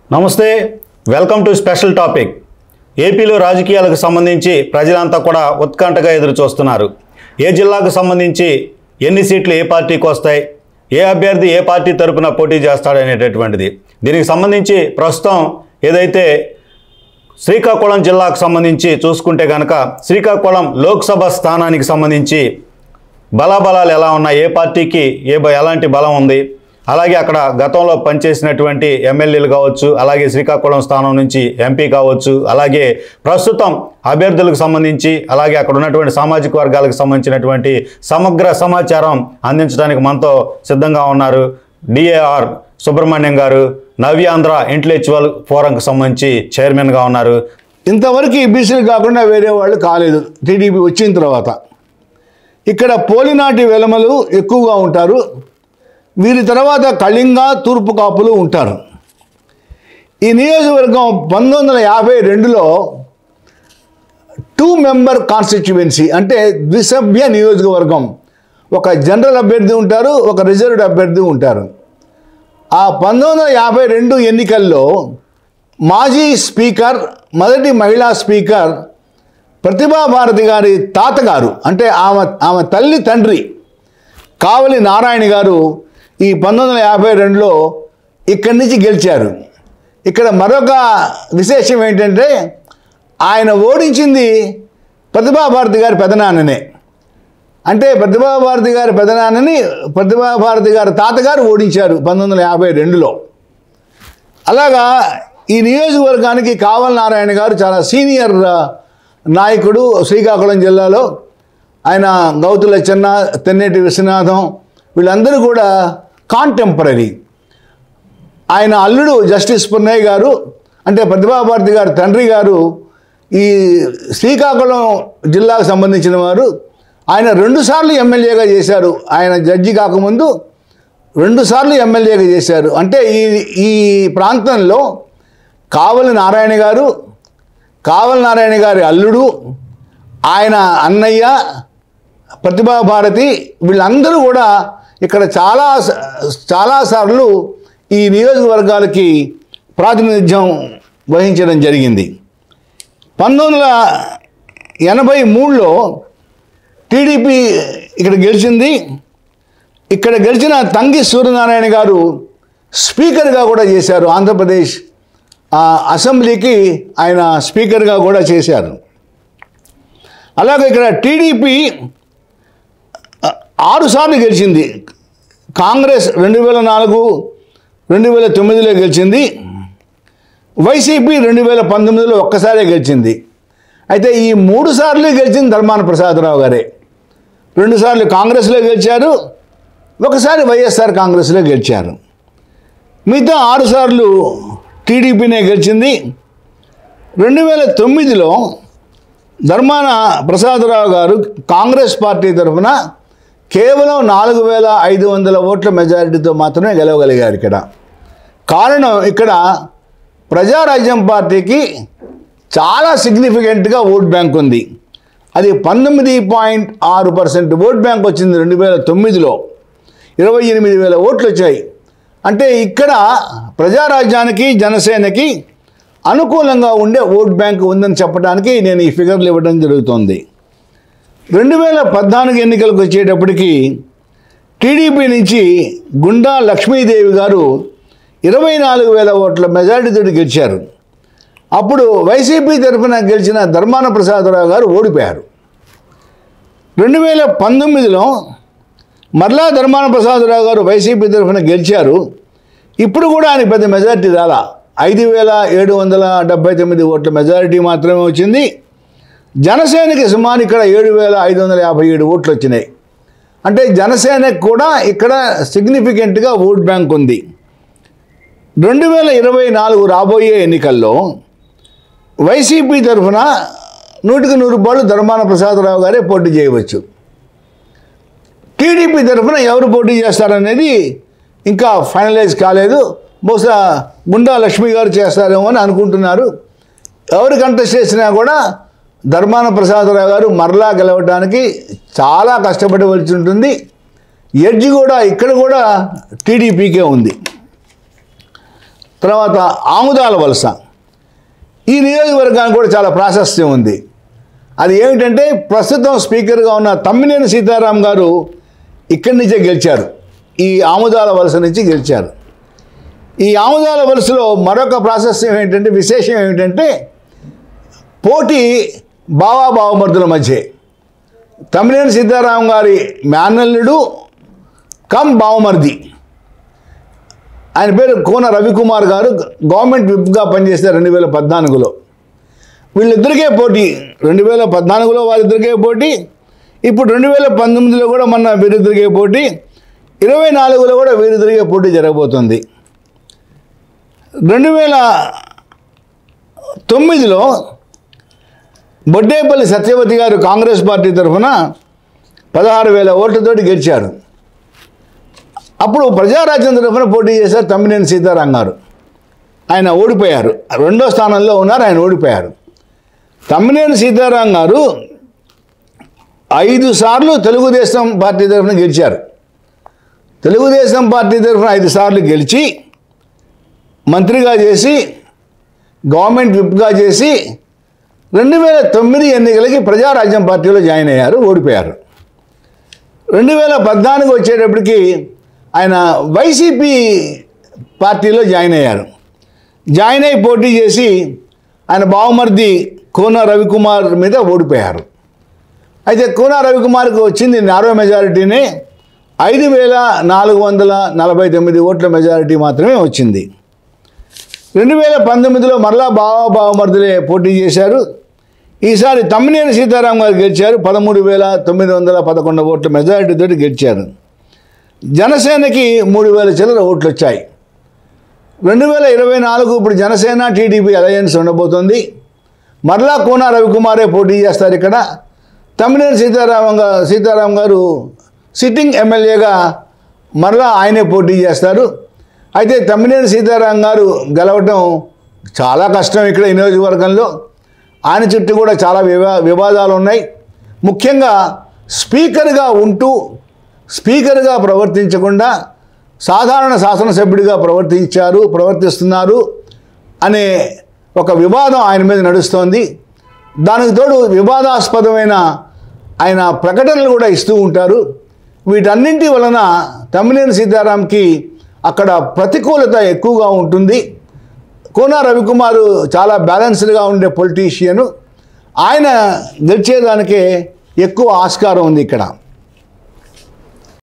నమస్తే, welcome to special topic. ఏపీలో రాజకీయాలకు సంబంధించి ప్రజలంతా కూడా ఉత్కంఠగా ఎదురు చూస్తున్నారు. ఏ జిల్లాకు సంబంధించి ఎన్ని సీట్లు ఏ పార్టీకి వస్తాయి, ఏ అభ్యర్థి ఏ పార్టీ తరపున పోటీ చేస్తాడనేటటువంటిది. దీనికి సంబంధించి ప్రస్తుతం ఏదైతే శ్రీకాకుళం జిల్లాకు సంబంధించి చూసుకుంటే కనుక శ్రీకాకుళం లోక్సభ స్థానానికి సంబంధించి బలాబలాలు ఎలా ఉన్నాయి, ఏ పార్టీకి ఎలాంటి బలం ఉంది, అలాగే అక్కడ గతంలో పనిచేసినటువంటి ఎమ్మెల్యేలు కావచ్చు, అలాగే శ్రీకాకుళం స్థానం నుంచి ఎంపీ కావచ్చు, అలాగే ప్రస్తుతం అభ్యర్థులకు సంబంధించి, అలాగే అక్కడ ఉన్నటువంటి సామాజిక వర్గాలకు సంబంధించినటువంటి సమగ్ర సమాచారం అందించడానికి మనతో సిద్ధంగా ఉన్నారు డిఏఆర్ సుబ్రహ్మణ్యం గారు. నవ్యాంధ్ర ఇంటలెక్చువల్ ఫోరంకి సంబంధించి చైర్మన్గా ఉన్నారు. ఇంతవరకు బీసీలు కాకుండా వేరే వాళ్ళు కాలేదు టీడీపీ వచ్చిన తర్వాత. ఇక్కడ పోలినాటి వెలమలు ఎక్కువగా ఉంటారు. వీరి తర్వాత కళింగ, తూర్పు కాపులు ఉంటారు. ఈ నియోజకవర్గం 1952లో 2 మెంబర్ కాన్స్టిట్యువెన్సీ, అంటే ద్విసభ్య నియోజకవర్గం. ఒక జనరల్ అభ్యర్థి ఉంటారు, ఒక రిజర్వ్డ్ అభ్యర్థి ఉంటారు. ఆ 1952 ఎన్నికల్లో మాజీ స్పీకర్, మొదటి మహిళా స్పీకర్ ప్రతిభా భారతి గారి తాతగారు, అంటే ఆమె తల్లి తండ్రి కావలి నారాయణ గారు ఈ 1952లో ఇక్కడి నుంచి గెలిచారు. ఇక్కడ మరొక విశేషం ఏంటంటే ఆయన ఓడించింది ప్రతిభా భారతి గారి పెదనాన్ననే. అంటే ప్రతిభా భారతి గారి పెదనాన్నని ప్రతిభా భారతి గారి తాతగారు ఓడించారు 1952లో. అలాగా ఈ నియోజకవర్గానికి కావలి నారాయణ గారు చాలా సీనియర్ నాయకుడు శ్రీకాకుళం జిల్లాలో. ఆయన గౌతుల చెన్న, తెన్నేటి విశ్వనాథం వీళ్ళందరూ కూడా కాంటెంపరీ. ఆయన అల్లుడు జస్టిస్ పున్నయ్య గారు, అంటే ప్రతిభా భారతి గారి తండ్రి గారు ఈ శ్రీకాకుళం జిల్లాకు సంబంధించిన వారు. ఆయన 2 సార్లు ఎమ్మెల్యేగా చేశారు. ఆయన జడ్జి కాకముందు 2 సార్లు ఎమ్మెల్యేగా చేశారు. అంటే ఈ ప్రాంతంలో కావలి నారాయణ గారు, కావలి నారాయణ గారి అల్లుడు, ఆయన అన్నయ్య ప్రతిభా భారతి వీళ్ళందరూ కూడా ఇక్కడ చాలాసార్లు ఈ నియోజకవర్గాలకి ప్రాతినిధ్యం వహించడం జరిగింది. 1983లో టీడీపీ ఇక్కడ గెలిచింది. ఇక్కడ గెలిచిన తంగి సూర్యనారాయణ గారు స్పీకర్గా కూడా చేశారు. ఆంధ్రప్రదేశ్ అసెంబ్లీకి ఆయన స్పీకర్గా కూడా చేశారు. అలాగే ఇక్కడ టీడీపీ 6 సార్లు గెలిచింది. కాంగ్రెస్ 2004, 2009లో గెలిచింది. వైసీపీ 2019లో ఒక్కసారే గెలిచింది. అయితే ఈ 3 సార్లు గెలిచింది ధర్మాన ప్రసాదరావు గారే. 2 సార్లు కాంగ్రెస్లో గెలిచారు, ఒకసారి వైఎస్ఆర్ కాంగ్రెస్లో గెలిచారు. మిగతా 6 సార్లు టీడీపీనే గెలిచింది. 2009లో ధర్మాన ప్రసాదరావు గారు కాంగ్రెస్ పార్టీ తరఫున కేవలం 4500 ఓట్ల మెజారిటీతో మాత్రమే గెలవగలిగారు. ఇక్కడ కారణం, ఇక్కడ ప్రజారాజ్యం పార్టీకి చాలా సిగ్నిఫికెంట్గా ఓట్ బ్యాంక్ ఉంది. అది 19.6% ఓట్ బ్యాంక్ వచ్చింది 2009లో. 28,000 ఓట్లు వచ్చాయి. అంటే ఇక్కడ ప్రజారాజ్యానికి, జనసేనకి అనుకూలంగా ఉండే ఓట్ బ్యాంక్ ఉందని చెప్పడానికి నేను ఈ ఫిగర్లు ఇవ్వడం జరుగుతుంది. 2014 ఎన్నికలకు వచ్చేటప్పటికి టీడీపీ నుంచి గుండా లక్ష్మీదేవి గారు 24,000 ఓట్ల మెజారిటీతో గెలిచారు. అప్పుడు వైసీపీ తరఫున గెలిచిన ధర్మాన ప్రసాదరావు గారు ఓడిపోయారు. 2019లో మరలా ధర్మాన ప్రసాదరావు గారు వైసీపీ తరఫున గెలిచారు. ఇప్పుడు కూడా ఆయన పెద్ద మెజారిటీ రాలా, 5,779 ఓట్ల మెజారిటీ మాత్రమే వచ్చింది. జనసేనకి సుమారు ఇక్కడ 7,557 ఓట్లు వచ్చినాయి. అంటే జనసేనకు కూడా ఇక్కడ సిగ్నిఫికెంట్గా ఓట్ బ్యాంక్ ఉంది. 2024 రాబోయే ఎన్నికల్లో వైసీపీ తరఫున 100% ధర్మాన ప్రసాదరావు గారే పోటీ చేయవచ్చు. టీడీపీ తరఫున ఎవరు పోటీ చేస్తారనేది ఇంకా ఫైనలైజ్ కాలేదు. బహుశా గుండా లక్ష్మి గారు చేస్తారేమో అని అనుకుంటున్నారు. ఎవరు కంటెస్ట్ చేసినా కూడా ధర్మాన ప్రసాదరావు గారు మరలా గెలవడానికి చాలా కష్టపడవలసి ఉంటుంది. ఎడ్జ్ కూడా ఇక్కడ కూడా టీడీపీకే ఉంది. తర్వాత ఆముదాల వలస. ఈ నియోజకవర్గానికి కూడా చాలా ప్రాశస్త్యం ఉంది. అది ఏమిటంటే ప్రస్తుతం స్పీకర్గా ఉన్న తమ్మినేని సీతారాం గారు ఇక్కడి నుంచే గెలిచారు, ఈ ఆముదాల వలస నుంచి గెలిచారు. ఈ ఆముదాల వలసలో మరొక ప్రాశస్త్యం ఏంటంటే, విశేషం ఏమిటంటే పోటీ బావమరుదుల మధ్య. తమ్మినేని సీతారాం గారి మేనల్లుడు కమ్ బావమరిది, ఆయన పేరు కోన రవికుమార్ గారు, గవర్నమెంట్ విప్గా పనిచేస్తారు 2014లో. వీళ్ళిద్దరికే పోటీ, 2014లో వాళ్ళిద్దరికే పోటీ, ఇప్పుడు 2019లో కూడా మొన్న వీరిద్దరికే పోటీ, 24లో కూడా వీరిద్దరికే పోటీ జరగబోతుంది. 2009లో బొడ్డేపల్లి సత్యవతి గారు కాంగ్రెస్ పార్టీ తరఫున 16,000 ఓట్లతోటి గెలిచారు. అప్పుడు ప్రజారాజ్యం తరఫున పోటీ చేశారు తమ్మినేని సీతారాం గారు, ఆయన ఓడిపోయారు. 2వ స్థానంలో ఉన్నారు, ఆయన ఓడిపోయారు. తమ్మినేని సీతారాం గారు 5 సార్లు తెలుగుదేశం పార్టీ తరఫున గెలిచారు. తెలుగుదేశం పార్టీ తరఫున 5 సార్లు గెలిచి మంత్రిగా చేసి గవర్నమెంట్ విప్గా చేసి 2009 ఎన్నికలకి ప్రజారాజ్యం పార్టీలో జాయిన్ అయ్యారు, ఓడిపోయారు. 2014 వచ్చేటప్పటికి ఆయన వైసీపీ పార్టీలో జాయిన్ అయ్యారు. జాయిన్ అయి పోటీ చేసి ఆయన బావమరిది కోన రవికుమార్ మీద ఓడిపోయారు. అయితే కోన రవికుమార్కి వచ్చింది నారో మెజారిటీనే, 5,449 ఓట్ల మెజారిటీ మాత్రమే వచ్చింది. 2019లో మరలా బావమరుదులే పోటీ చేశారు. ఈసారి తమ్మినేని సీతారాం గారు గెలిచారు, 13,911 ఓట్ల మెజారిటీతో గెలిచారు. జనసేనకి 3,000 చిల్లర ఓట్లు వచ్చాయి. 2024 ఇప్పుడు జనసేన టీడీపీ అలయన్స్ ఉండబోతుంది. మరలా కోన రవికుమారే పోటీ చేస్తారు. ఇక్కడ తమ్మినేని సీతారాం గారు సిట్టింగ్ ఎమ్మెల్యేగా మరలా ఆయనే పోటీ చేస్తారు. అయితే తమ్మినేని సీతారాం గారు గెలవటం చాలా కష్టం ఇక్కడ ఈ నియోజకవర్గంలో. ఆయన చుట్టూ కూడా చాలా వివాదాలు ఉన్నాయి. ముఖ్యంగా స్పీకర్గా ఉంటూ స్పీకర్గా ప్రవర్తించకుండా సాధారణ శాసనసభ్యుడిగా ప్రవర్తిస్తున్నారు అనే ఒక వివాదం ఆయన మీద నడుస్తోంది. దానికి తోడు వివాదాస్పదమైన ఆయన ప్రకటనలు కూడా ఇస్తూ ఉంటారు. వీటన్నింటి వలన తమ్మినేని సీతారాంకి అక్కడ ప్రతికూలత ఎక్కువగా ఉంటుంది. కోన రవికుమారు చాలా బ్యాలెన్స్డ్గా ఉండే పొలిటీషియను, ఆయన గెలిచేదానికే ఎక్కువ ఆస్కారం ఉంది ఇక్కడ.